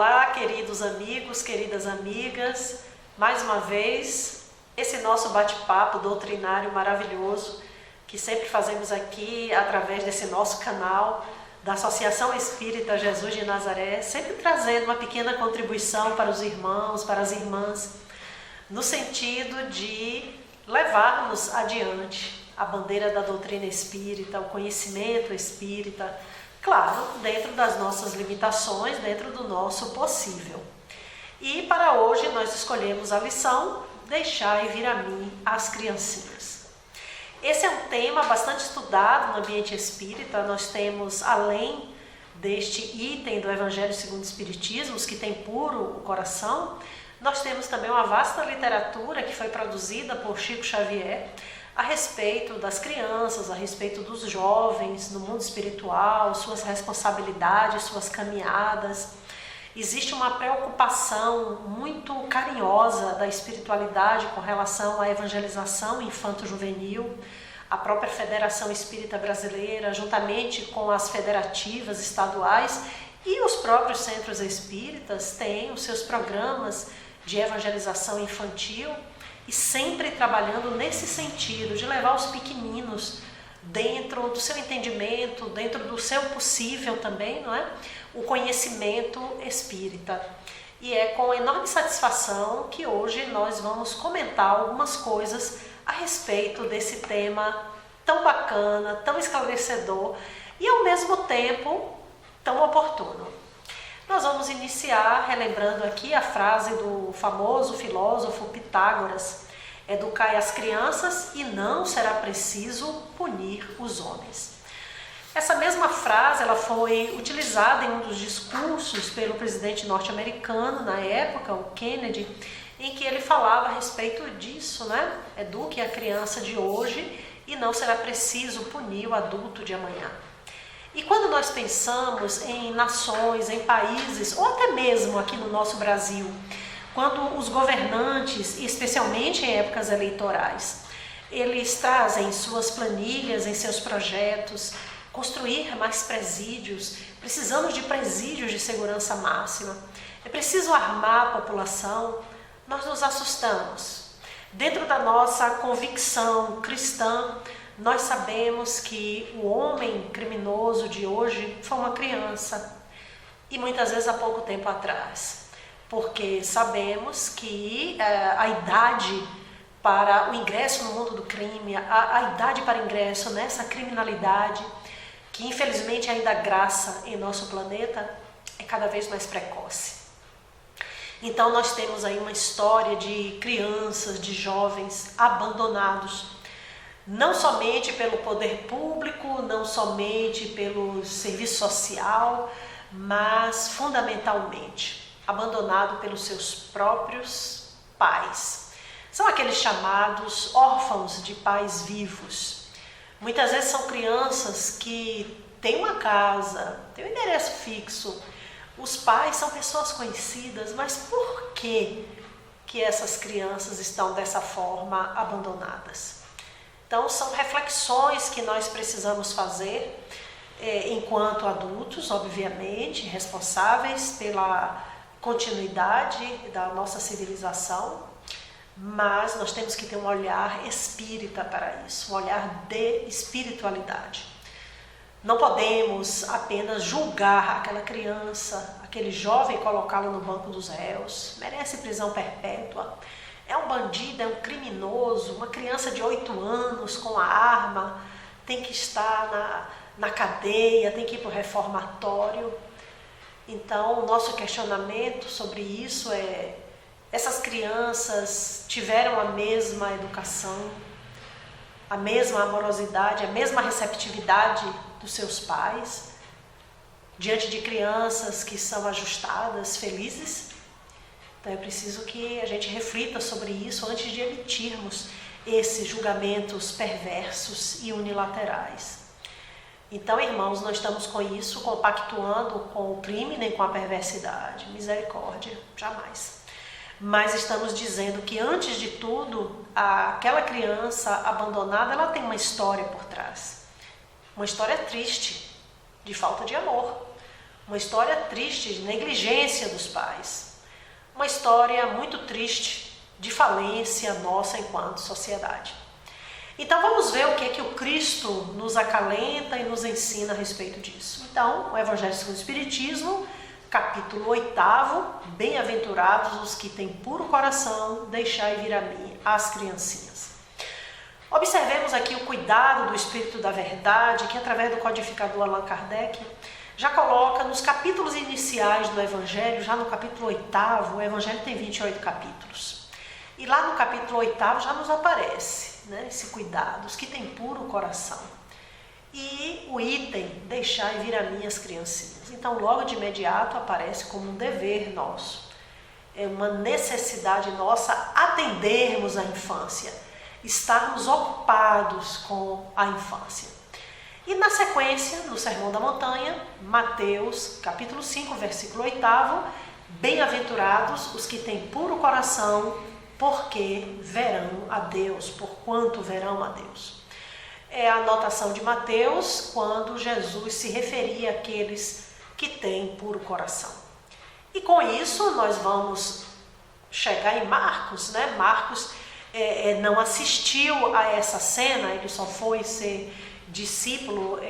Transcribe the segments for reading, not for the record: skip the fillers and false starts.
Olá, queridos amigos, queridas amigas, mais uma vez, esse nosso bate-papo doutrinário maravilhoso que sempre fazemos aqui através desse nosso canal da Associação Espírita Jesus de Nazaré, sempre trazendo uma pequena contribuição para os irmãos, para as irmãs, no sentido de levarmos adiante a bandeira da doutrina espírita, o conhecimento espírita, claro, dentro das nossas limitações, dentro do nosso possível. E para hoje nós escolhemos a lição Deixai vir a mim as criancinhas. Esse é um tema bastante estudado no ambiente espírita. Nós temos, além deste item do Evangelho segundo o Espiritismo, os que tem puro o coração, nós temos também uma vasta literatura que foi produzida por Chico Xavier a respeito das crianças, a respeito dos jovens no mundo espiritual, suas responsabilidades, suas caminhadas. Existe uma preocupação muito carinhosa da espiritualidade com relação à evangelização infanto-juvenil. A própria Federação Espírita Brasileira, juntamente com as federativas estaduais e os próprios centros espíritas, têm os seus programas de evangelização infantil, e sempre trabalhando nesse sentido, de levar os pequeninos dentro do seu entendimento, dentro do seu possível também, não é? O conhecimento espírita. E é com enorme satisfação que hoje nós vamos comentar algumas coisas a respeito desse tema tão bacana, tão esclarecedor e ao mesmo tempo tão oportuno. Nós vamos iniciar relembrando aqui a frase do famoso filósofo Pitágoras: educai as crianças e não será preciso punir os homens. Essa mesma frase ela foi utilizada em um dos discursos pelo presidente norte-americano na época, o Kennedy, em que ele falava a respeito disso, né? Eduque a criança de hoje e não será preciso punir o adulto de amanhã. E quando nós pensamos em nações, em países, ou até mesmo aqui no nosso Brasil, quando os governantes, especialmente em épocas eleitorais, eles trazem em suas planilhas, em seus projetos, construir mais presídios, precisamos de presídios de segurança máxima, é preciso armar a população, nós nos assustamos. Dentro da nossa convicção cristã, nós sabemos que o homem criminoso de hoje foi uma criança e muitas vezes há pouco tempo atrás, porque sabemos que a idade para o ingresso no mundo do crime, a idade para ingresso nessa criminalidade, que infelizmente ainda graça em nosso planeta, é cada vez mais precoce. Então nós temos aí uma história de crianças, de jovens abandonados, não somente pelo poder público, não somente pelo serviço social, mas fundamentalmente abandonado pelos seus próprios pais. São aqueles chamados órfãos de pais vivos. Muitas vezes são crianças que têm uma casa, têm um endereço fixo. Os pais são pessoas conhecidas, mas por que essas crianças estão dessa forma abandonadas? Então, são reflexões que nós precisamos fazer enquanto adultos, obviamente, responsáveis pela continuidade da nossa civilização, mas nós temos que ter um olhar espírita para isso, um olhar de espiritualidade. Não podemos apenas julgar aquela criança, aquele jovem, colocá-lo no banco dos réus, merece prisão perpétua. É um bandido, é um criminoso, uma criança de 8 anos com a arma, tem que estar na cadeia, tem que ir para o reformatório. Então, o nosso questionamento sobre isso é: essas crianças tiveram a mesma educação, a mesma amorosidade, a mesma receptividade dos seus pais, diante de crianças que são ajustadas, felizes? Então é preciso que a gente reflita sobre isso antes de emitirmos esses julgamentos perversos e unilaterais. Então, irmãos, nós estamos com isso, compactuando com o crime nem com a perversidade. Misericórdia, jamais. Mas estamos dizendo que, antes de tudo, aquela criança abandonada, ela tem uma história por trás. Uma história triste, de falta de amor. Uma história triste de negligência dos pais. Uma história muito triste de falência nossa enquanto sociedade. Então vamos ver o que o Cristo nos acalenta e nos ensina a respeito disso. Então, o Evangelho segundo o Espiritismo, capítulo 8, bem-aventurados os que têm puro coração, deixai vir a mim as criancinhas. Observemos aqui o cuidado do Espírito da Verdade, que através do codificador Allan Kardec, já coloca nos capítulos iniciais do Evangelho, já no capítulo 8, o Evangelho tem 28 capítulos. E lá no capítulo 8 já nos aparece, esse cuidado, os que têm puro coração. E o item, deixai vir a mim as criancinhas. Então, logo de imediato, aparece como um dever nosso. É uma necessidade nossa atendermos a infância, estarmos ocupados com a infância. E na sequência, no Sermão da Montanha, Mateus, capítulo 5, versículo 8, bem-aventurados os que têm puro coração, porque verão a Deus, porquanto verão a Deus. É a anotação de Mateus quando Jesus se referia àqueles que têm puro coração. E com isso nós vamos chegar em Marcos, Marcos não assistiu a essa cena, ele só foi ser discípulo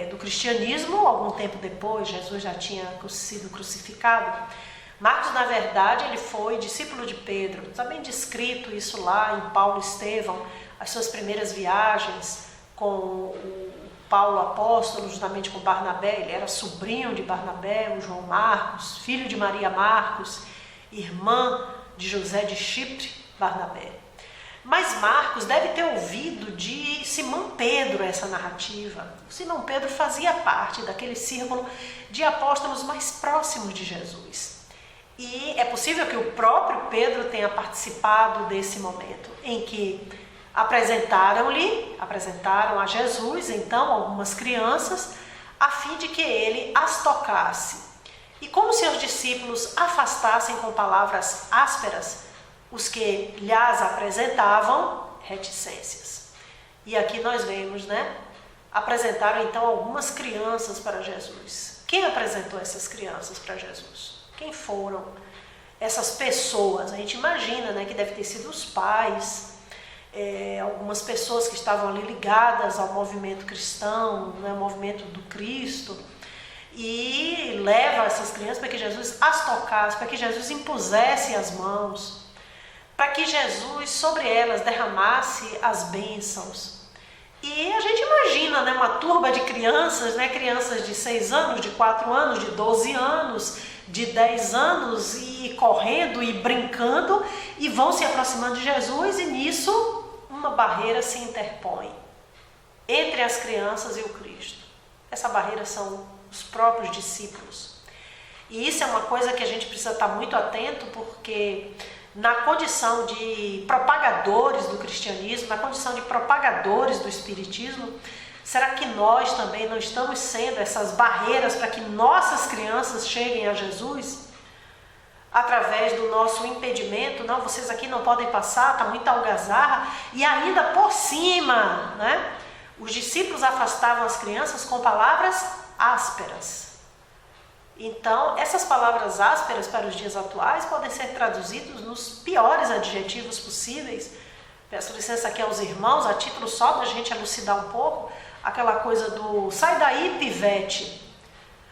do cristianismo algum tempo depois, Jesus já tinha sido crucificado. Marcos, na verdade, ele foi discípulo de Pedro. Está bem descrito isso lá em Paulo e Estevão, as suas primeiras viagens com o Paulo apóstolo, juntamente com Barnabé. Ele era sobrinho de Barnabé, o João Marcos, filho de Maria Marcos, irmã de José de Chipre, Barnabé. Mas Marcos deve ter ouvido de Simão Pedro essa narrativa. O Simão Pedro fazia parte daquele círculo de apóstolos mais próximos de Jesus. E é possível que o próprio Pedro tenha participado desse momento em que apresentaram a Jesus, então, algumas crianças, a fim de que ele as tocasse. E como seus discípulos afastassem com palavras ásperas os que lhas apresentavam reticências. E aqui nós vemos, apresentaram então algumas crianças para Jesus. Quem apresentou essas crianças para Jesus? Quem foram essas pessoas? A gente imagina, que deve ter sido os pais, algumas pessoas que estavam ali ligadas ao movimento cristão, ao movimento do Cristo, e leva essas crianças para que Jesus as tocasse, para que Jesus impusesse as mãos, para que Jesus sobre elas derramasse as bênçãos. E a gente imagina, uma turba de crianças, crianças de 6 anos, de 4 anos, de 12 anos, de 10 anos, e correndo e brincando, e vão se aproximando de Jesus, e nisso uma barreira se interpõe entre as crianças e o Cristo. Essa barreira são os próprios discípulos. E isso é uma coisa que a gente precisa estar muito atento, porque na condição de propagadores do cristianismo, na condição de propagadores do espiritismo, será que nós também não estamos sendo essas barreiras para que nossas crianças cheguem a Jesus? Através do nosso impedimento, não, vocês aqui não podem passar, está muita algazarra, e ainda por cima, os discípulos afastavam as crianças com palavras ásperas. Então, essas palavras ásperas para os dias atuais podem ser traduzidas nos piores adjetivos possíveis. Peço licença aqui aos irmãos, a título só da gente elucidar um pouco, aquela coisa do sai daí, pivete.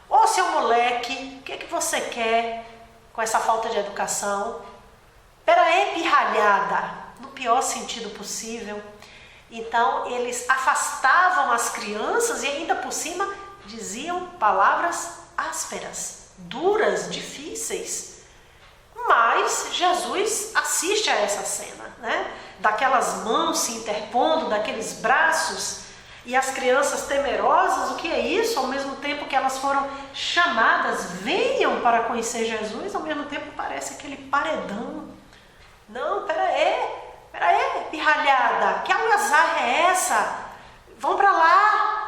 Ô seu moleque, o que você quer com essa falta de educação? Pera aí, pirralhada, no pior sentido possível. Então, eles afastavam as crianças e ainda por cima diziam palavras ásperas, duras, difíceis. Mas Jesus assiste a essa cena, daquelas mãos se interpondo, daqueles braços, e as crianças temerosas, o que é isso? Ao mesmo tempo que elas foram chamadas, venham para conhecer Jesus, ao mesmo tempo parece aquele paredão. Não, pera aí, pirralhada, que algazarra é essa? Vão para lá.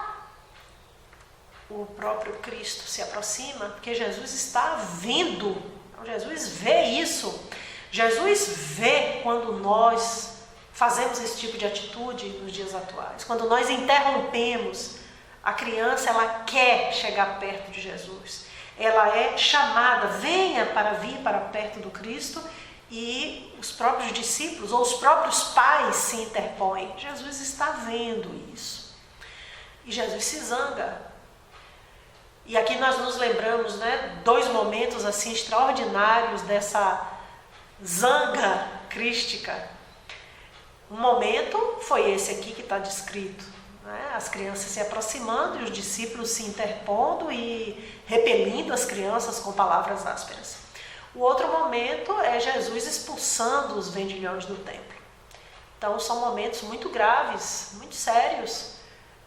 O próprio Cristo se aproxima, porque Jesus está vendo. Então, Jesus vê isso. Jesus vê quando nós fazemos esse tipo de atitude nos dias atuais. Quando nós interrompemos, a criança ela quer chegar perto de Jesus. ela é chamada, venha para vir para perto do Cristo, e os próprios discípulos ou os próprios pais se interpõem. Jesus está vendo isso. E Jesus se zanga. E aqui nós nos lembramos, né, dois momentos assim extraordinários dessa zanga crística. Um momento foi esse aqui que está descrito, né? As crianças se aproximando e os discípulos se interpondo e repelindo as crianças com palavras ásperas. O outro momento é Jesus expulsando os vendilhões do templo. Então são momentos muito graves, muito sérios,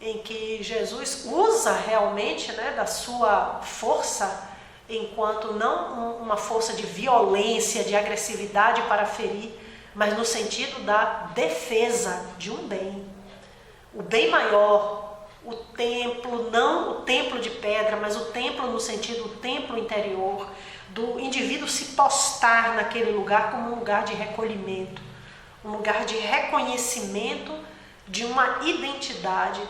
em que Jesus usa realmente, né, da sua força, enquanto não uma força de violência, de agressividade para ferir, mas no sentido da defesa de um bem. O bem maior, o templo, não o templo de pedra, mas o templo no sentido do templo interior, do indivíduo se postar naquele lugar como um lugar de recolhimento, um lugar de reconhecimento de uma identidade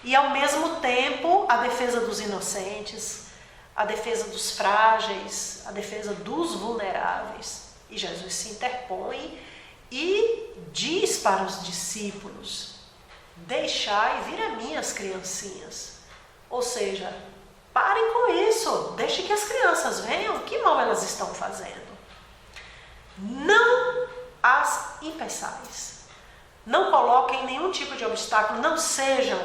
e ao mesmo tempo a defesa dos inocentes, a defesa dos frágeis, a defesa dos vulneráveis. E Jesus se interpõe e diz para os discípulos: deixai vir a mim as criancinhas. Ou seja, parem com isso, deixem que as crianças venham, que mal elas estão fazendo. Não as impeçais. Não coloquem nenhum tipo de obstáculo, não sejam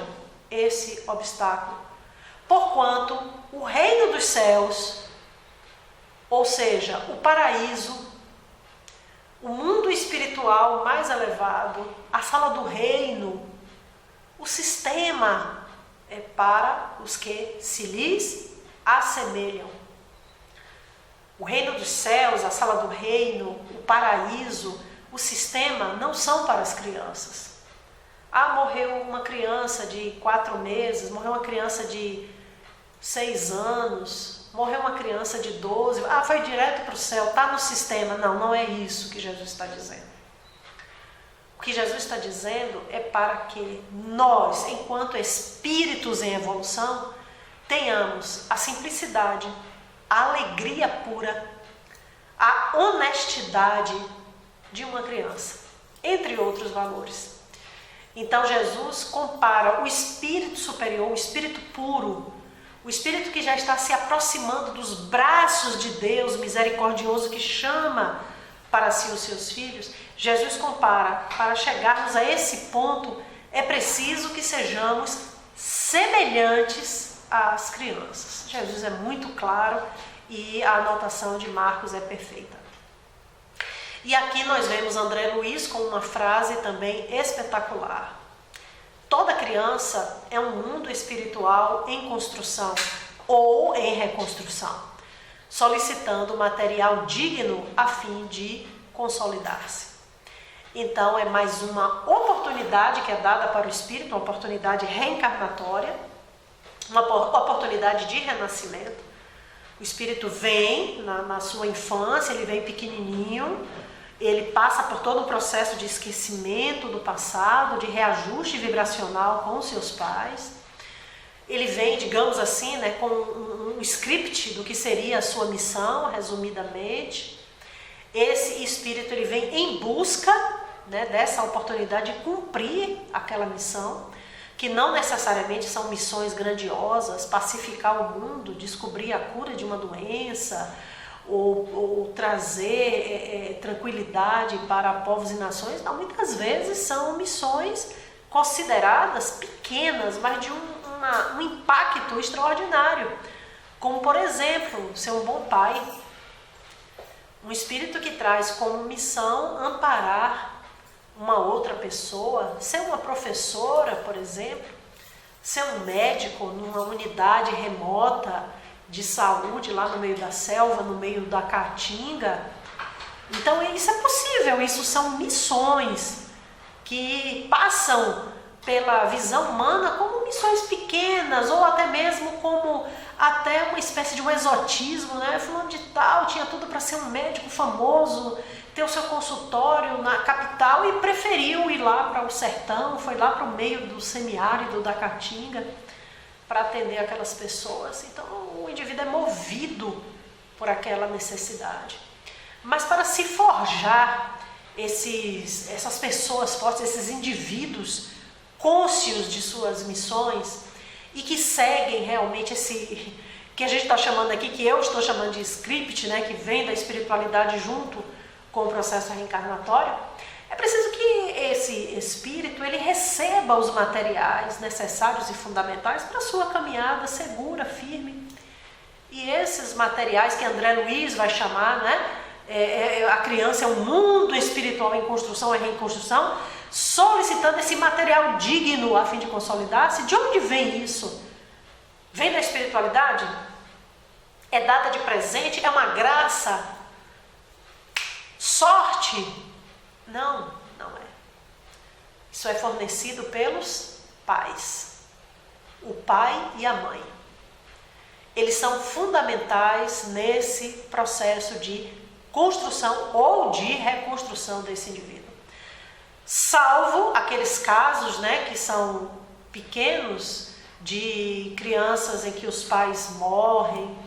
esse obstáculo. Porquanto o reino dos céus, ou seja, o paraíso, o mundo espiritual mais elevado, a sala do reino, o sistema é para os que se lhes assemelham. O reino dos céus, a sala do reino, o paraíso, o sistema não são para as crianças. Ah, morreu uma criança de 4 meses, morreu uma criança de 6 anos, morreu uma criança de 12, foi direto para o céu, está no sistema. Não, não é isso que Jesus está dizendo. O que Jesus está dizendo é para que nós, enquanto espíritos em evolução, tenhamos a simplicidade, a alegria pura, a honestidade de uma criança, entre outros valores. Então Jesus compara o espírito superior, o espírito puro, o espírito que já está se aproximando dos braços de Deus misericordioso que chama para si os seus filhos. Jesus compara, para chegarmos a esse ponto, é preciso que sejamos semelhantes às crianças. Jesus é muito claro e a anotação de Marcos é perfeita. E aqui nós vemos André Luiz com uma frase também espetacular. Toda criança é um mundo espiritual em construção ou em reconstrução, solicitando material digno a fim de consolidar-se. Então é mais uma oportunidade que é dada para o espírito, uma oportunidade reencarnatória, uma oportunidade de renascimento. O espírito vem na sua infância, ele vem pequenininho, ele passa por todo um processo de esquecimento do passado, de reajuste vibracional com os seus pais. Ele vem, digamos assim, né, com um script do que seria a sua missão, resumidamente. Esse espírito ele vem em busca, né, dessa oportunidade de cumprir aquela missão, que não necessariamente são missões grandiosas, pacificar o mundo, descobrir a cura de uma doença, ou trazer tranquilidade para povos e nações. Não, muitas vezes são missões consideradas pequenas, mas de um impacto extraordinário. Como, por exemplo, ser um bom pai. Um espírito que traz como missão amparar uma outra pessoa, ser uma professora, por exemplo, ser um médico numa unidade remota de saúde lá no meio da selva, no meio da caatinga. Então isso é possível, isso são missões que passam pela visão humana como missões pequenas, ou até mesmo como até uma espécie de um exotismo, né? Fulano de tal tinha tudo para ser um médico famoso, ter o seu consultório na capital e preferiu ir lá para o sertão, foi lá para o meio do semiárido da caatinga para atender aquelas pessoas. Então o o indivíduo é movido por aquela necessidade. Mas para se forjar essas pessoas fortes, esses indivíduos cônscios de suas missões e que seguem realmente esse que a gente está chamando aqui, que eu estou chamando de script, né, que vem da espiritualidade junto com o processo reencarnatório, é preciso que esse espírito ele receba os materiais necessários e fundamentais para a sua caminhada segura, firme. E esses materiais que André Luiz vai chamar, né, a criança é um mundo espiritual em construção, é reconstrução, solicitando esse material digno a fim de consolidar-se. De onde vem isso? Vem da espiritualidade? É dada de presente? É uma graça? Sorte? Não, não é. Isso é fornecido pelos pais. O pai e a mãe. Eles são fundamentais nesse processo de construção ou de reconstrução desse indivíduo. Salvo aqueles casos, né, que são pequenos, de crianças em que os pais morrem,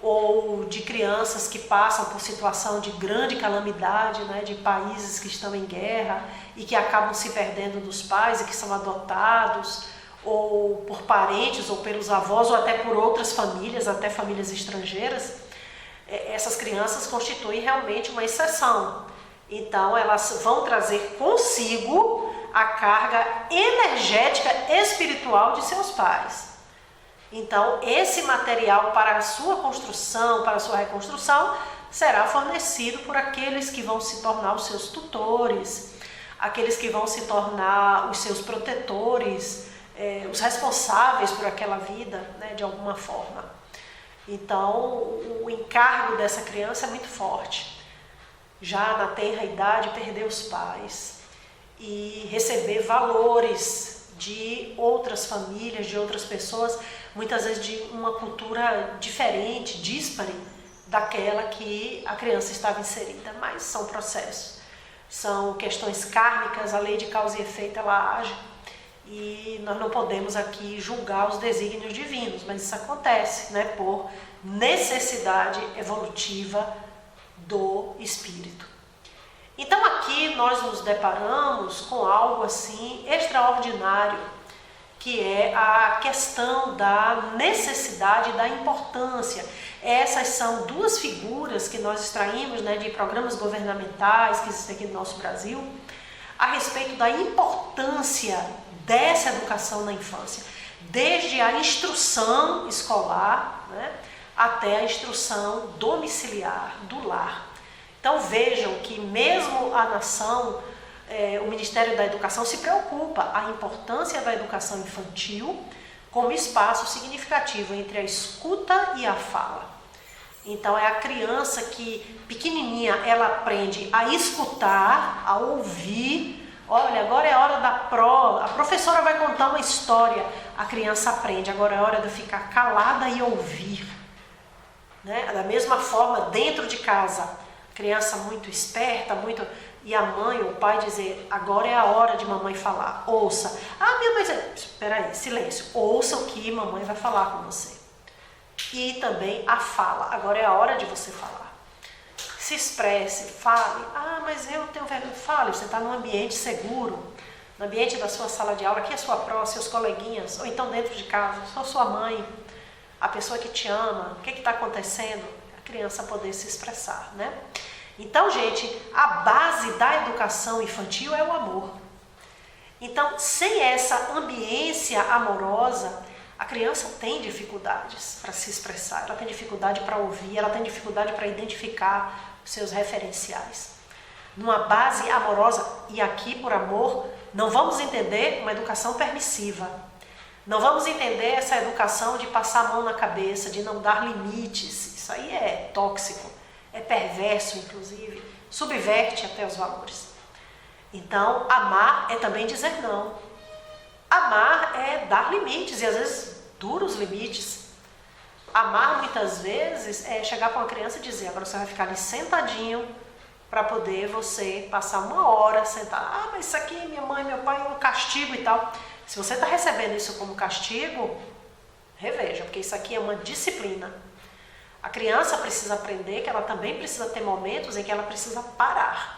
ou de crianças que passam por situação de grande calamidade, né, de países que estão em guerra e que acabam se perdendo dos pais e que são adotados, ou por parentes, ou pelos avós, ou até por outras famílias, até famílias estrangeiras. Essas crianças constituem realmente uma exceção. Então, elas vão trazer consigo a carga energética espiritual de seus pais. Então, esse material para a sua construção, para a sua reconstrução, será fornecido por aqueles que vão se tornar os seus tutores, aqueles que vão se tornar os seus protetores, os responsáveis por aquela vida, né, de alguma forma. Então, o encargo dessa criança é muito forte. Já na tenra idade, perder os pais e receber valores de outras famílias, de outras pessoas, muitas vezes de uma cultura diferente, díspare daquela que a criança estava inserida. Mas são processos, são questões kármicas, a lei de causa e efeito ela age e nós não podemos aqui julgar os desígnios divinos, mas isso acontece, né, por necessidade evolutiva do espírito. Então aqui nós nos deparamos com algo assim extraordinário, que é a questão da necessidade, da importância. Essas são duas figuras que nós extraímos, né, de programas governamentais que existem aqui no nosso Brasil, a respeito da importância dessa educação na infância, desde a instrução escolar, né, até a instrução domiciliar, do lar. Então vejam que mesmo a nação, o Ministério da Educação se preocupa a importância da educação infantil como espaço significativo entre a escuta e a fala. Então é a criança que, pequenininha, ela aprende a escutar, a ouvir. Olha, agora é a hora da prova, a professora vai contar uma história, a criança aprende, agora é hora de ficar calada e ouvir. Né? Da mesma forma, dentro de casa, criança muito esperta, e a mãe ou o pai dizer, agora é a hora de mamãe falar, ouça. Ah, minha mãe, espera aí, silêncio, ouça o que mamãe vai falar com você. E também a fala, agora é a hora de você falar. Se expresse, fale. Ah, mas eu tenho vergonha. Fale, você está num ambiente seguro, no ambiente da sua sala de aula, aqui é a sua pró, seus coleguinhas, ou então dentro de casa, só sua mãe, a pessoa que te ama, o que está acontecendo? A criança poder se expressar, né? Então, gente, a base da educação infantil é o amor. Então, sem essa ambiência amorosa, a criança tem dificuldades para se expressar, ela tem dificuldade para ouvir, ela tem dificuldade para identificar os seus referenciais. Numa base amorosa, e aqui por amor, não vamos entender uma educação permissiva. Não vamos entender essa educação de passar a mão na cabeça, de não dar limites. Isso aí é tóxico, é perverso, inclusive, subverte até os valores. Então, amar é também dizer não. Amar é dar limites, e às vezes duros limites. Amar, muitas vezes, é chegar para uma criança e dizer, agora você vai ficar ali sentadinho para poder você passar uma hora sentado. Ah, mas isso aqui, minha mãe, meu pai, é um castigo e tal. Se você está recebendo isso como castigo, reveja, porque isso aqui é uma disciplina. A criança precisa aprender que ela também precisa ter momentos em que ela precisa parar.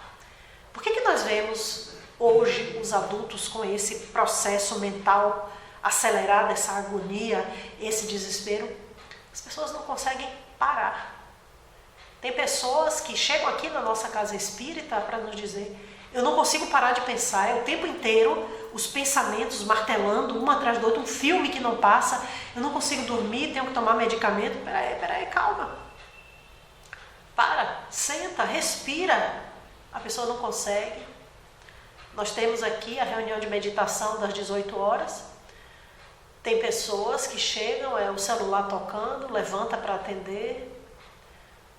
Por que nós vemos hoje os adultos com esse processo mental acelerado, essa agonia, esse desespero? As pessoas não conseguem parar. Tem pessoas que chegam aqui na nossa casa espírita para nos dizer: eu não consigo parar de pensar, é o tempo inteiro os pensamentos martelando um atrás do outro, um filme que não passa, eu não consigo dormir, tenho que tomar medicamento. Peraí, calma. Para, senta, respira. A pessoa não consegue. Nós temos aqui a reunião de meditação das 18 horas. Tem pessoas que chegam, o celular tocando, levanta para atender.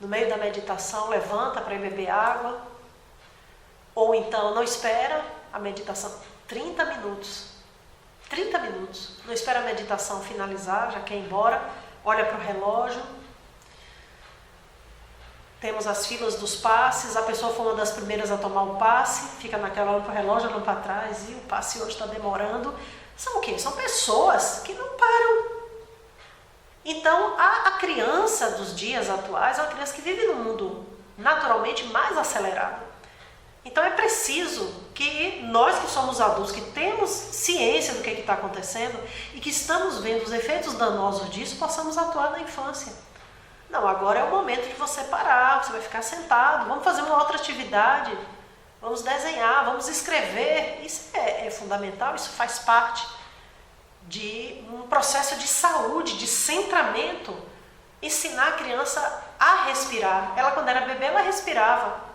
No meio da meditação, levanta para ir beber água. Ou então não espera a meditação. 30 minutos. 30 minutos. Não espera a meditação finalizar, já quer ir embora. Olha para o relógio. Temos as filas dos passes. A pessoa foi uma das primeiras a tomar o passe. Fica naquela, olha para o relógio, olha para trás. E o passe hoje está demorando. São o quê? São pessoas que não param. Então, a criança dos dias atuais é uma criança que vive num mundo naturalmente mais acelerado. Então é preciso que nós que somos adultos, que temos ciência do que está acontecendo e que estamos vendo os efeitos danosos disso, possamos atuar na infância. Não, agora é o momento de você parar, você vai ficar sentado, vamos fazer uma outra atividade, vamos desenhar, vamos escrever. Isso é fundamental, isso faz parte de um processo de saúde, de centramento. Ensinar a criança a respirar. Ela, quando era bebê, ela respirava.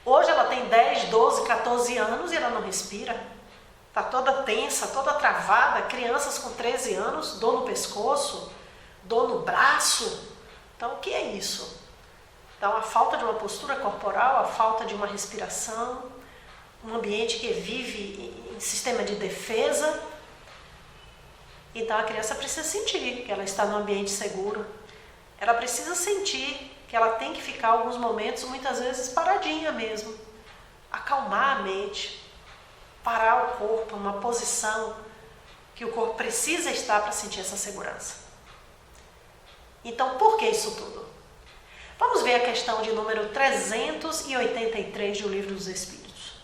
Hoje ela tem 10, 12, 14 anos e ela não respira. Está toda tensa, toda travada. Crianças com 13 anos, dor no pescoço, dor no braço. Então, o que é isso? Então, a falta de uma postura corporal, a falta de uma respiração, um ambiente que vive em sistema de defesa. Então, a criança precisa sentir que ela está num ambiente seguro. Ela precisa sentir que ela tem que ficar alguns momentos, muitas vezes paradinha mesmo, acalmar a mente, parar o corpo, uma posição que o corpo precisa estar para sentir essa segurança. Então, por que isso tudo? Vamos ver a questão de número 383 do Livro dos Espíritos.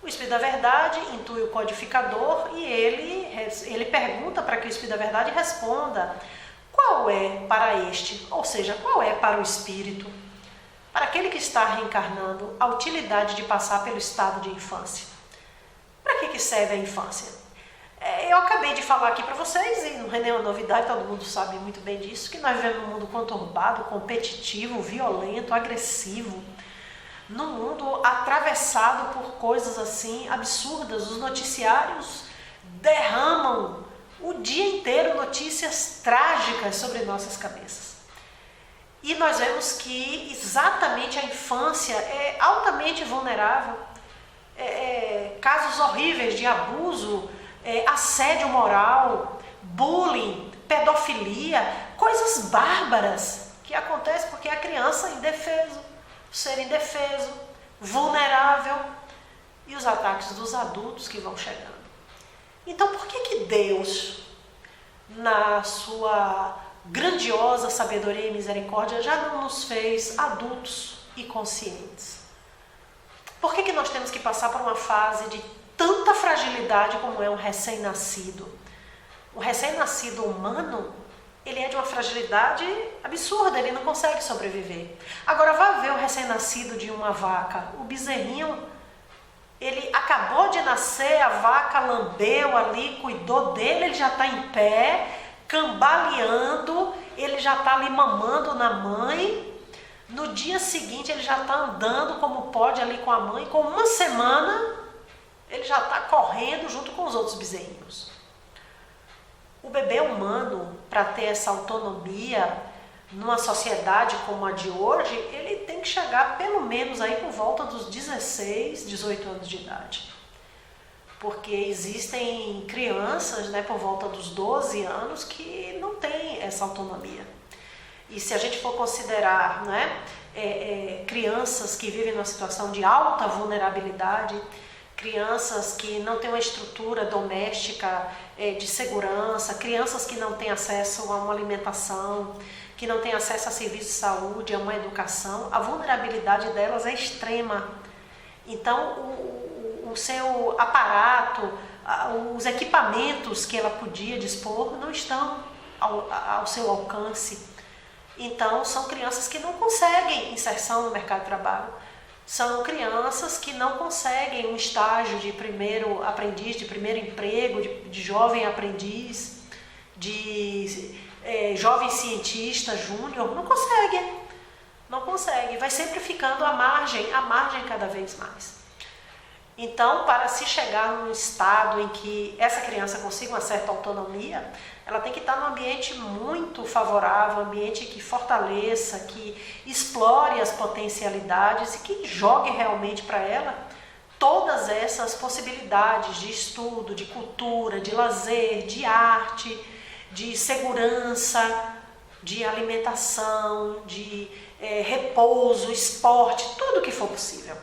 O Espírito da Verdade intui o codificador e ele pergunta para que o Espírito da Verdade responda: qual é para este, ou seja, qual é para o espírito, para aquele que está reencarnando, a utilidade de passar pelo estado de infância? Para que serve a infância? Eu acabei de falar aqui para vocês, e não é nenhuma novidade, todo mundo sabe muito bem disso, que nós vivemos num mundo conturbado, competitivo, violento, agressivo, num mundo atravessado por coisas assim absurdas. Os noticiários derramam o dia inteiro notícias trágicas sobre nossas cabeças. E nós vemos que exatamente a infância é altamente vulnerável. Casos horríveis de abuso, assédio moral, bullying, pedofilia, coisas bárbaras que acontecem porque a criança é indefeso, o ser indefeso, vulnerável, e os ataques dos adultos que vão chegando. Então, por que Deus, na sua grandiosa sabedoria e misericórdia, já não nos fez adultos e conscientes? Por que nós temos que passar por uma fase de tanta fragilidade como é um recém-nascido? O recém-nascido humano, ele é de uma fragilidade absurda, ele não consegue sobreviver. Agora, vá ver o recém-nascido de uma vaca, o bezerrinho. Ele acabou de nascer, a vaca lambeu ali, cuidou dele, ele já está em pé, cambaleando, ele já está ali mamando na mãe. No dia seguinte ele já está andando como pode ali com a mãe. Com uma semana ele já está correndo junto com os outros bezerrinhos. O bebê humano, para ter essa autonomia numa sociedade como a de hoje, ele tem que chegar pelo menos aí por volta dos 16, 18 anos de idade. Porque existem crianças, por volta dos 12 anos que não têm essa autonomia. E se a gente for considerar crianças que vivem numa situação de alta vulnerabilidade, crianças que não têm uma estrutura doméstica de segurança, crianças que não têm acesso a uma alimentação, que não têm acesso a serviços de saúde, a uma educação, a vulnerabilidade delas é extrema. Então, o seu aparato, os equipamentos que ela podia dispor não estão ao seu alcance. Então, são crianças que não conseguem inserção no mercado de trabalho. São crianças que não conseguem um estágio de primeiro aprendiz, de primeiro emprego, de jovem aprendiz, de jovem cientista júnior. Não consegue. Vai sempre ficando à margem cada vez mais. Então, para se chegar num estado em que essa criança consiga uma certa autonomia, ela tem que estar num ambiente muito favorável, um ambiente que fortaleça, que explore as potencialidades e que jogue realmente para ela todas essas possibilidades de estudo, de cultura, de lazer, de arte, de segurança, de alimentação, de repouso, esporte, tudo que for possível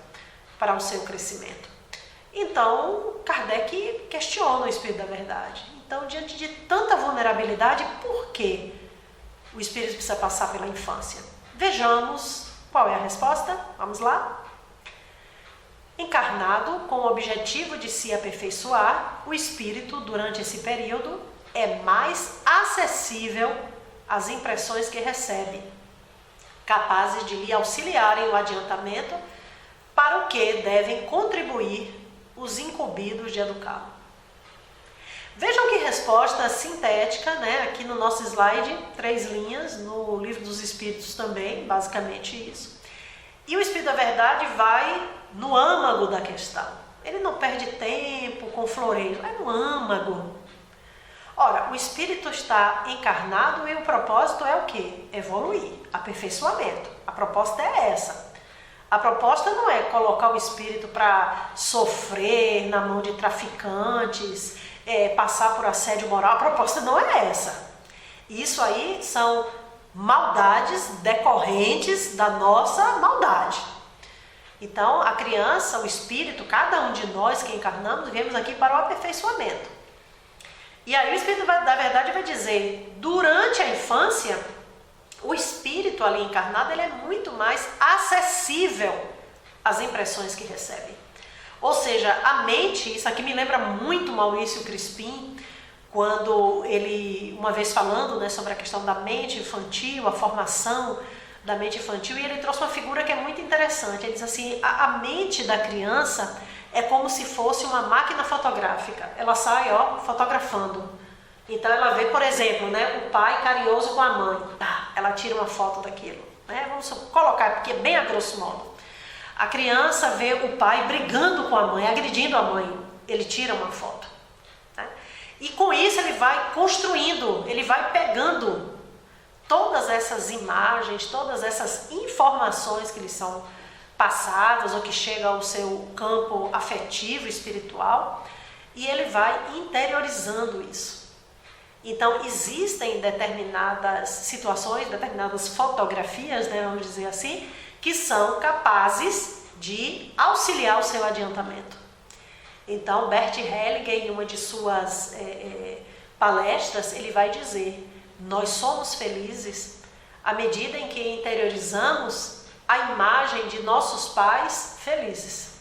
para o seu crescimento. Então, Kardec questiona o espírito da verdade. Então, diante de tanta vulnerabilidade, por que o espírito precisa passar pela infância? Vejamos qual é a resposta. Vamos lá? Encarnado com o objetivo de se aperfeiçoar, o espírito, durante esse período, é mais acessível às impressões que recebe, capazes de lhe auxiliarem no adiantamento, para o que devem contribuir os incumbidos de educá-lo. Vejam que resposta sintética, aqui no nosso slide, 3 linhas, no Livro dos Espíritos também, basicamente isso. E o Espírito da Verdade vai no âmago da questão. Ele não perde tempo com floreio, vai no âmago. Ora, o Espírito está encarnado e o propósito é o quê? Evoluir, aperfeiçoamento. A proposta é essa. A proposta não é colocar o espírito para sofrer na mão de traficantes, passar por assédio moral. A proposta não é essa. Isso aí são maldades decorrentes da nossa maldade. Então, a criança, o espírito, cada um de nós que encarnamos, viemos aqui para o aperfeiçoamento. E aí o Espírito da Verdade vai dizer, durante a infância, o espírito ali encarnado ele é muito mais acessível às impressões que recebe. Ou seja, a mente, isso aqui me lembra muito Maurício Crispim, quando ele, uma vez falando sobre a questão da mente infantil, a formação da mente infantil, e ele trouxe uma figura que é muito interessante. Ele diz assim, a mente da criança é como se fosse uma máquina fotográfica. Ela sai, fotografando. Então ela vê, por exemplo, o pai carinhoso com a mãe. Ela tira uma foto daquilo. Vamos colocar, porque é bem a grosso modo. A criança vê o pai brigando com a mãe, agredindo a mãe. Ele tira uma foto. E com isso ele vai construindo, ele vai pegando todas essas imagens, todas essas informações que lhe são passadas ou que chegam ao seu campo afetivo, espiritual, e ele vai interiorizando isso. Então, existem determinadas situações, determinadas fotografias, vamos dizer assim, que são capazes de auxiliar o seu adiantamento. Então, Bert Hellinger, em uma de suas palestras, ele vai dizer, nós somos felizes à medida em que interiorizamos a imagem de nossos pais felizes.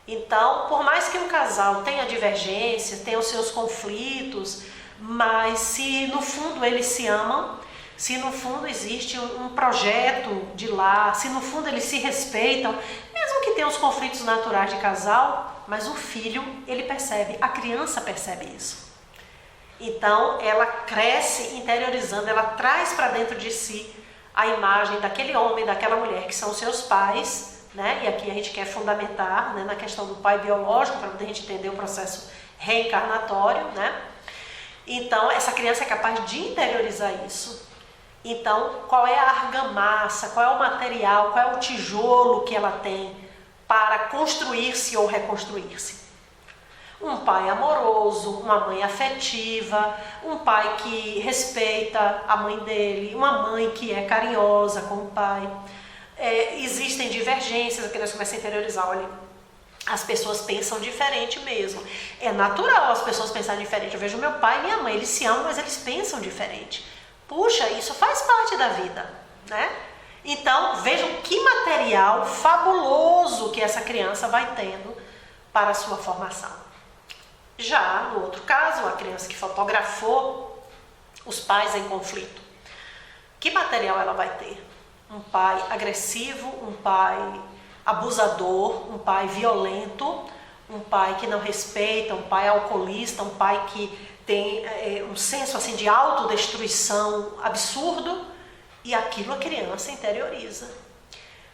Então, por mais que um casal tenha divergências, tenha os seus conflitos, mas se no fundo eles se amam, se no fundo existe um projeto de lar, se no fundo eles se respeitam, mesmo que tenha os conflitos naturais de casal, mas o filho, ele percebe, a criança percebe isso. Então, ela cresce interiorizando, ela traz para dentro de si a imagem daquele homem, daquela mulher, que são seus pais, E aqui a gente quer fundamentar, na questão do pai biológico, para a gente entender o processo reencarnatório, Então, essa criança é capaz de interiorizar isso. Então, qual é a argamassa, qual é o material, qual é o tijolo que ela tem para construir-se ou reconstruir-se? Um pai amoroso, uma mãe afetiva, um pai que respeita a mãe dele, uma mãe que é carinhosa com o pai. Existem divergências, aqui nós começamos a interiorizar, olha, as pessoas pensam diferente mesmo. É natural as pessoas pensarem diferente. Eu vejo meu pai e minha mãe, eles se amam, mas eles pensam diferente. Puxa, isso faz parte da vida, né? Então, vejam que material fabuloso que essa criança vai tendo para a sua formação. Já no outro caso, a criança que fotografou os pais em conflito, que material ela vai ter? Um pai agressivo, um pai abusador, um pai violento, um pai que não respeita, um pai alcoolista, um pai que tem um senso assim de autodestruição absurdo, e aquilo a criança interioriza.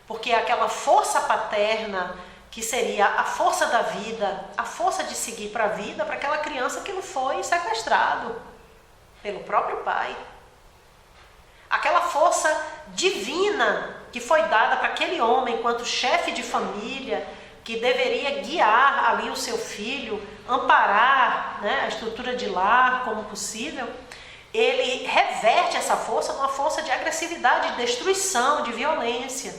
Porque é aquela força paterna que seria a força da vida, a força de seguir para a vida, para aquela criança que não foi sequestrado pelo próprio pai. Aquela força divina que foi dada para aquele homem enquanto chefe de família, que deveria guiar ali o seu filho, amparar, né, a estrutura de lar como possível, ele reverte essa força numa força de agressividade, de destruição, de violência.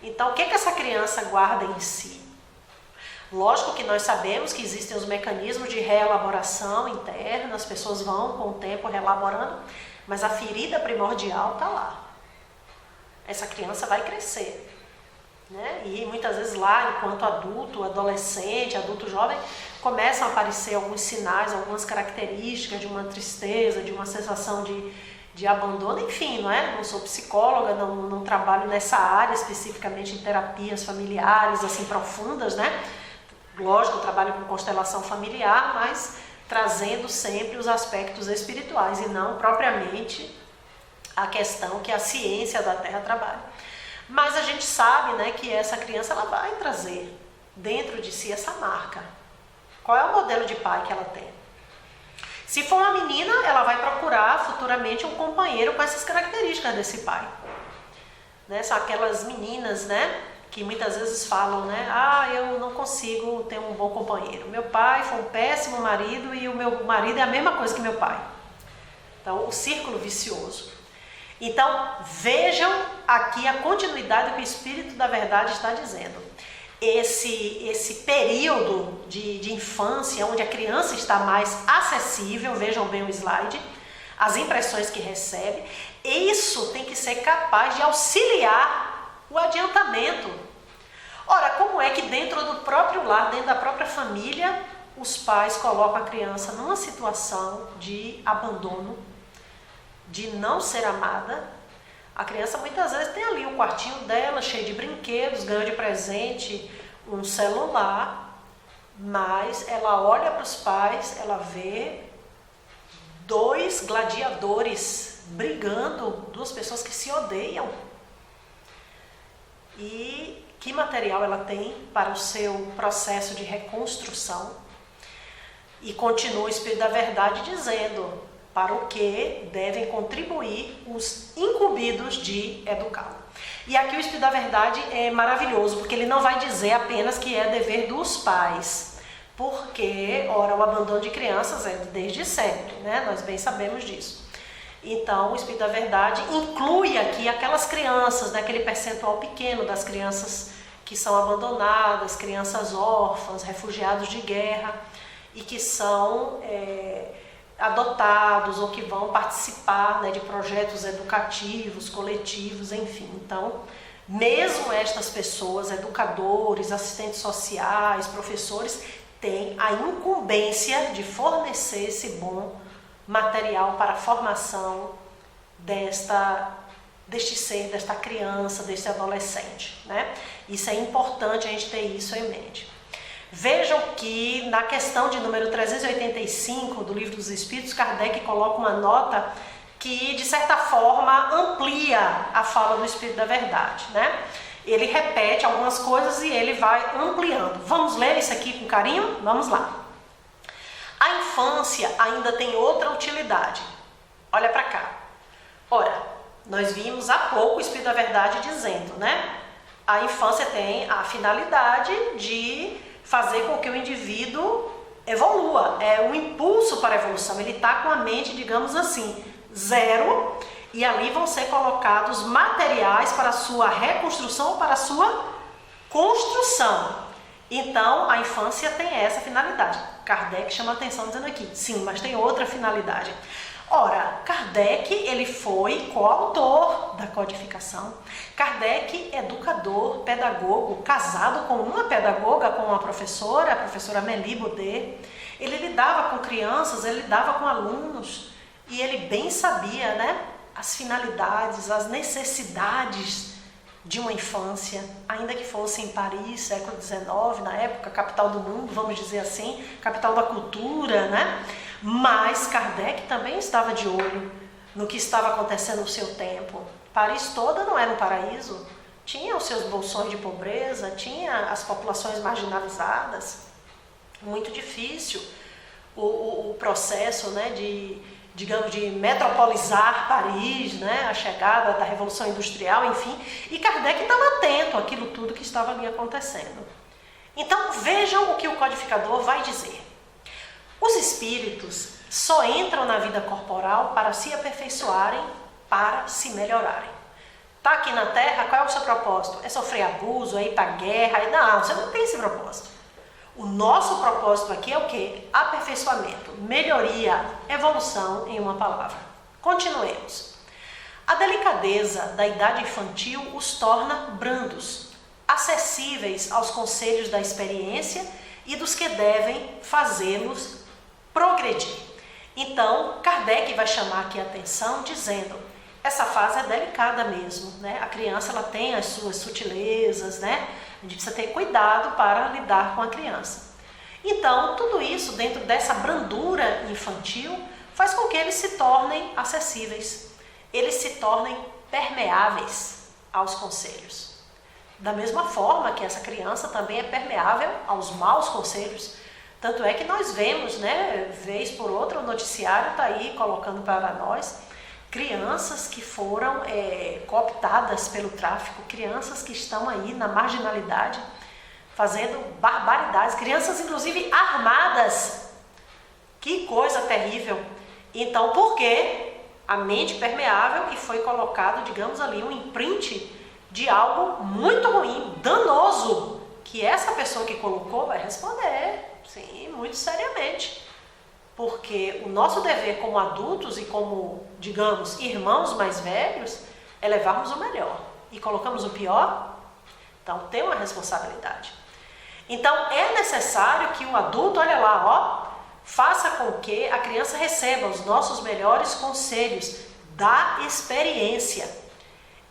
Então, o que essa criança guarda em si? Lógico que nós sabemos que existem os mecanismos de reelaboração interna, as pessoas vão com o tempo reelaborando, mas a ferida primordial está lá. Essa criança vai crescer, né? E muitas vezes lá, enquanto adulto, adolescente, adulto jovem, começam a aparecer alguns sinais, algumas características de uma tristeza, de uma sensação de abandono, enfim, não é? Não sou psicóloga, não trabalho nessa área, especificamente em terapias familiares, assim, profundas, né? Lógico, eu trabalho com constelação familiar, mas trazendo sempre os aspectos espirituais e não propriamente a questão que a ciência da Terra trabalha. Mas a gente sabe, né, que essa criança ela vai trazer dentro de si essa marca. Qual é o modelo de pai que ela tem? Se for uma menina, ela vai procurar futuramente um companheiro com essas características desse pai. Né? São aquelas meninas, né, que muitas vezes falam, né, eu não consigo ter um bom companheiro. Meu pai foi um péssimo marido e o meu marido é a mesma coisa que meu pai. Então, o círculo vicioso. Então, vejam aqui a continuidade que o Espírito da Verdade está dizendo. Esse período de infância, onde a criança está mais acessível, vejam bem o slide, as impressões que recebe, isso tem que ser capaz de auxiliar o adiantamento. Ora, como é que dentro do próprio lar, dentro da própria família, os pais colocam a criança numa situação de abandono, de não ser amada? A criança muitas vezes tem ali o quartinho dela, cheio de brinquedos, ganhou de presente um celular, mas ela olha para os pais, ela vê dois gladiadores brigando, duas pessoas que se odeiam. E que material ela tem para o seu processo de reconstrução? E continua o Espírito da Verdade dizendo para o que devem contribuir os incumbidos de educá-lo. E aqui o Espírito da Verdade é maravilhoso, porque ele não vai dizer apenas que é dever dos pais, porque, ora, o abandono de crianças é desde sempre, né? Nós bem sabemos disso. Então, o Espírito da Verdade inclui aqui aquelas crianças, né? Aquele percentual pequeno das crianças que são abandonadas, crianças órfãs, refugiados de guerra, e que são adotados ou que vão participar, né, de projetos educativos, coletivos, enfim. Então, mesmo estas pessoas, educadores, assistentes sociais, professores, têm a incumbência de fornecer esse bom material para a formação deste ser, desta criança, deste adolescente, né? Isso é importante a gente ter isso em mente. Vejam que na questão de número 385 do Livro dos Espíritos, Kardec coloca uma nota que, de certa forma, amplia a fala do Espírito da Verdade, né? Ele repete algumas coisas e ele vai ampliando. Vamos ler isso aqui com carinho? Vamos lá. A infância ainda tem outra utilidade. Olha para cá. Ora, nós vimos há pouco o Espírito da Verdade dizendo, né? A infância tem a finalidade de fazer com que o indivíduo evolua. É um impulso para a evolução. Ele está com a mente, digamos assim, zero, e ali vão ser colocados materiais para a sua reconstrução, para a sua construção. Então, a infância tem essa finalidade. Kardec chama a atenção dizendo aqui, sim, mas tem outra finalidade. Ora, Kardec, ele foi coautor da codificação. Kardec, educador, pedagogo, casado com uma pedagoga, com uma professora, a professora Amélie Baudet. Ele lidava com crianças, ele lidava com alunos e ele bem sabia, né, as finalidades, as necessidades de uma infância, ainda que fosse em Paris, século XIX, na época, capital do mundo, vamos dizer assim, capital da cultura, né? Mas Kardec também estava de olho no que estava acontecendo no seu tempo. Paris toda não era um paraíso, tinha os seus bolsões de pobreza, tinha as populações marginalizadas, muito difícil o processo, né, digamos, de metropolizar Paris, né, a chegada da Revolução Industrial, enfim, e Kardec estava atento àquilo tudo que estava ali acontecendo. Então, vejam o que o codificador vai dizer. Os espíritos só entram na vida corporal para se aperfeiçoarem, para se melhorarem. Está aqui na Terra, qual é o seu propósito? É sofrer abuso, é ir para a guerra? Não, você não tem esse propósito. O nosso propósito aqui é o quê? Aperfeiçoamento, melhoria, evolução, em uma palavra. Continuemos. A delicadeza da idade infantil os torna brandos, acessíveis aos conselhos da experiência e dos que devem fazê-los progredir. Então, Kardec vai chamar aqui a atenção dizendo, essa fase é delicada mesmo, né? A criança ela tem as suas sutilezas, né? A gente precisa ter cuidado para lidar com a criança. Então, tudo isso dentro dessa brandura infantil faz com que eles se tornem acessíveis, eles se tornem permeáveis aos conselhos. Da mesma forma que essa criança também é permeável aos maus conselhos. Tanto é que nós vemos, né, vez por outra, o noticiário está aí colocando para nós crianças que foram cooptadas pelo tráfico, crianças que estão aí na marginalidade, fazendo barbaridades, crianças inclusive armadas. Que coisa terrível! Então, por quê? A mente permeável e foi colocado, digamos ali, um imprint de algo muito ruim, danoso, que essa pessoa que colocou vai responder, sim, muito seriamente. Porque o nosso dever como adultos e como, digamos, irmãos mais velhos, é levarmos o melhor. E colocamos o pior, então tem uma responsabilidade. Então é necessário que o adulto, olha lá, ó, faça com que a criança receba os nossos melhores conselhos da experiência.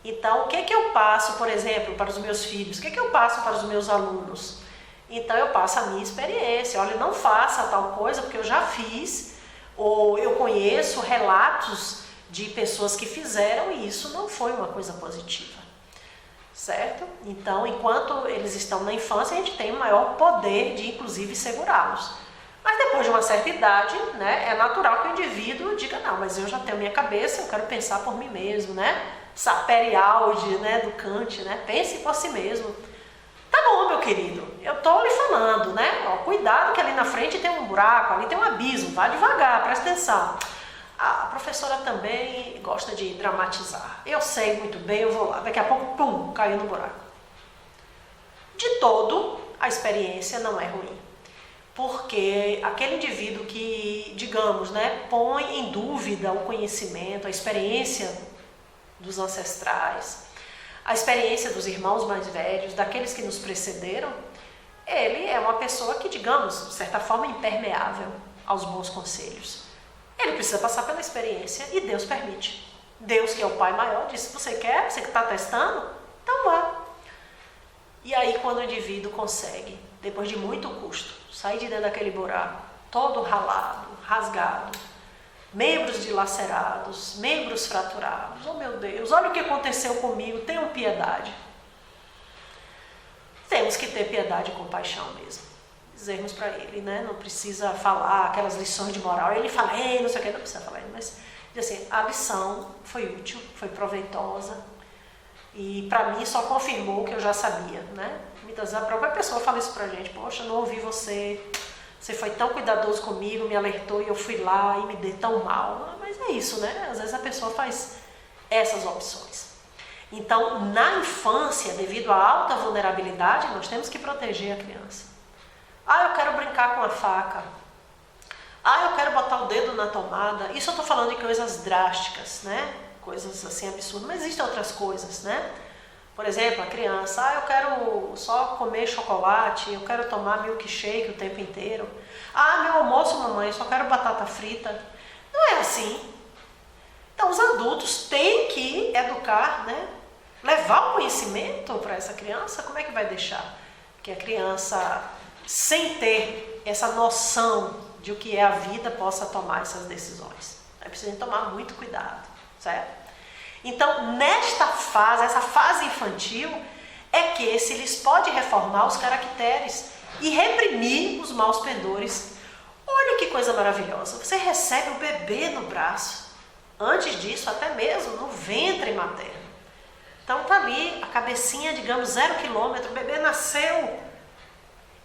Então o que que eu passo, por exemplo, para os meus filhos? O que que eu passo para os meus alunos? Então eu passo a minha experiência, olha, não faça tal coisa porque eu já fiz, ou eu conheço relatos de pessoas que fizeram e isso não foi uma coisa positiva, certo? Então, enquanto eles estão na infância, a gente tem o maior poder de, inclusive, segurá-los. Mas depois de uma certa idade, né, é natural que o indivíduo diga, não, mas eu já tenho minha cabeça, eu quero pensar por mim mesmo, né? Sapere-aude, né, do Kant, né? Pense por si mesmo. Tá bom, meu querido, eu tô lhe falando, né? Ó, cuidado que ali na frente tem um buraco, ali tem um abismo, vá devagar, presta atenção. A professora também gosta de dramatizar. Eu sei muito bem, eu vou lá, daqui a pouco, pum, caiu no buraco. De todo, a experiência não é ruim. Porque aquele indivíduo que, digamos, né, põe em dúvida o conhecimento, a experiência dos ancestrais, a experiência dos irmãos mais velhos, daqueles que nos precederam, ele é uma pessoa que, digamos, de certa forma, impermeável aos bons conselhos. Ele precisa passar pela experiência e Deus permite. Deus, que é o Pai maior, disse, você quer? Você que está testando? Então vá. E aí, quando o indivíduo consegue, depois de muito custo, sair de dentro daquele buraco, todo ralado, rasgado, membros dilacerados, membros fraturados. Oh meu Deus, olha o que aconteceu comigo, tenham piedade. Temos que ter piedade e compaixão mesmo. Dizermos para ele, né? Não precisa falar aquelas lições de moral. Ele fala, ei, não sei o que, não precisa falar, mas assim, a lição foi útil, foi proveitosa e para mim só confirmou o que eu já sabia, né? Muitas vezes a própria pessoa fala isso pra gente, poxa, não ouvi você. Você foi tão cuidadoso comigo, me alertou e eu fui lá e me dei tão mal. Mas é isso, né? Às vezes a pessoa faz essas opções. Então, na infância, devido à alta vulnerabilidade, nós temos que proteger a criança. Ah, eu quero brincar com a faca. eu quero botar o dedo na tomada. Isso eu estou falando de coisas drásticas, né? Coisas assim absurdas, mas existem outras coisas, né? Por exemplo, a criança, eu quero só comer chocolate, eu quero tomar milkshake o tempo inteiro. Meu almoço, mamãe, eu só quero batata frita. Não é assim. Então, os adultos têm que educar, né? Levar o conhecimento para essa criança. Como é que vai deixar que a criança, sem ter essa noção de o que é a vida, possa tomar essas decisões? É preciso tomar muito cuidado, certo? Então, nesta fase, essa fase infantil, é que se lhes pode reformar os caracteres e reprimir os maus pendores. Olha que coisa maravilhosa, você recebe o bebê no braço, antes disso até mesmo no ventre materno. Então tá ali a cabecinha, digamos, 0 quilômetro, o bebê nasceu.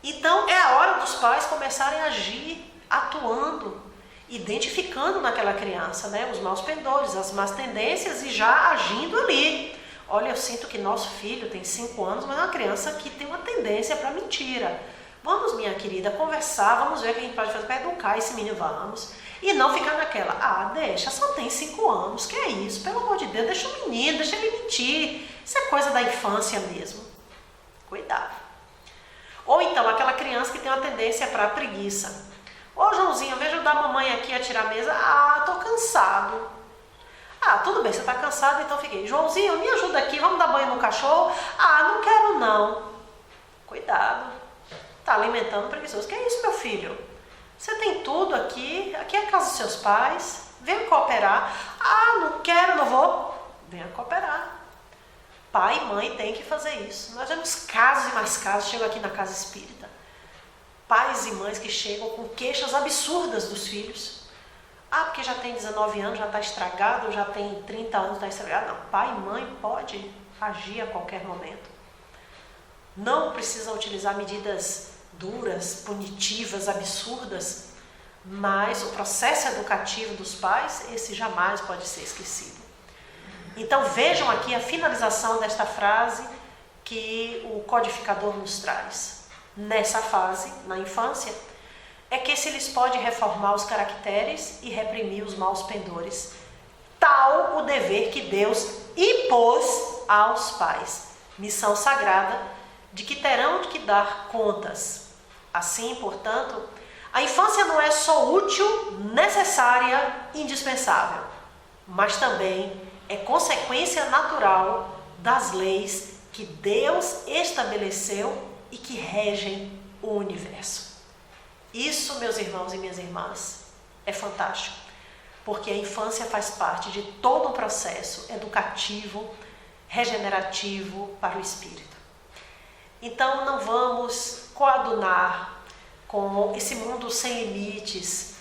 Então é a hora dos pais começarem a agir, atuando, identificando naquela criança, né, os maus pendores, as más tendências e já agindo ali. Olha, eu sinto que nosso filho tem 5 anos, mas é uma criança que tem uma tendência para mentira. Vamos, minha querida, conversar, vamos ver o que a gente pode fazer para educar esse menino, vamos. E não ficar naquela, deixa, só tem 5 anos, que é isso? Pelo amor de Deus, deixa o menino, deixa ele mentir. Isso é coisa da infância mesmo. Cuidado. Ou então, aquela criança que tem uma tendência para a preguiça. Joãozinho, vem ajudar a mamãe aqui a tirar a mesa. Tô cansado. Tudo bem, você está cansado, então fiquei. Joãozinho, me ajuda aqui, vamos dar banho no cachorro? Não quero não. Cuidado. Está alimentando o preguiçoso. Que é isso, meu filho? Você tem tudo aqui. Aqui é a casa dos seus pais. Venha cooperar. Não quero, não vou. Venha cooperar. Pai e mãe têm que fazer isso. Nós vemos casos e mais casos. Chego aqui na casa espírita. Pais e mães que chegam com queixas absurdas dos filhos. Porque já tem 19 anos, já está estragado, já tem 30 anos, está estragado. Não, pai e mãe pode agir a qualquer momento. Não precisa utilizar medidas duras, punitivas, absurdas, mas o processo educativo dos pais, esse jamais pode ser esquecido. Então vejam aqui a finalização desta frase que o codificador nos traz. Nessa fase, na infância, é que se lhes pode reformar os caracteres e reprimir os maus pendores. Tal o dever que Deus impôs aos pais. Missão sagrada de que terão que dar contas. Assim, portanto, a infância não é só útil, necessária, indispensável, mas também é consequência natural das leis que Deus estabeleceu e que regem o universo. Isso, meus irmãos e minhas irmãs, é fantástico, porque a infância faz parte de todo um processo educativo, regenerativo para o espírito. Então não vamos coadunar com esse mundo sem limites,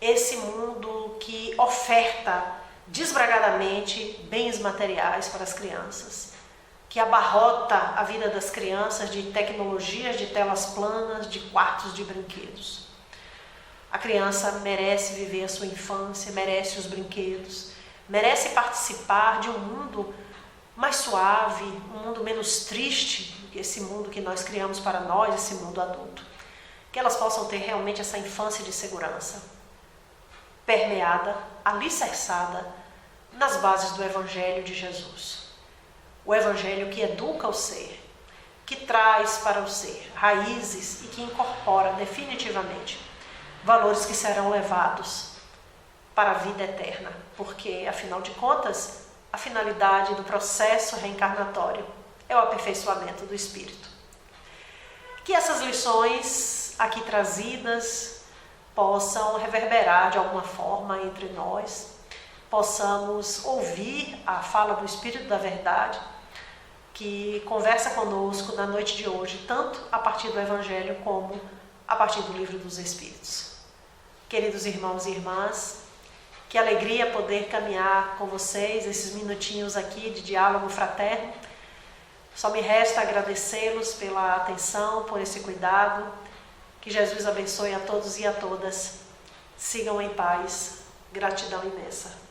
esse mundo que oferta desbragadamente bens materiais para as crianças, que abarrota a vida das crianças de tecnologias, de telas planas, de quartos de brinquedos. A criança merece viver a sua infância, merece os brinquedos, merece participar de um mundo mais suave, um mundo menos triste do que esse mundo que nós criamos para nós, esse mundo adulto. Que elas possam ter realmente essa infância de segurança, permeada, alicerçada nas bases do Evangelho de Jesus. O Evangelho que educa o ser, que traz para o ser raízes e que incorpora definitivamente valores que serão levados para a vida eterna, porque, afinal de contas, a finalidade do processo reencarnatório é o aperfeiçoamento do espírito. Que essas lições aqui trazidas possam reverberar de alguma forma entre nós, possamos ouvir a fala do Espírito da Verdade, que conversa conosco na noite de hoje, tanto a partir do Evangelho como a partir do Livro dos Espíritos. Queridos irmãos e irmãs, que alegria poder caminhar com vocês esses minutinhos aqui de diálogo fraterno. Só me resta agradecê-los pela atenção, por esse cuidado. Que Jesus abençoe a todos e a todas. Sigam em paz. Gratidão imensa.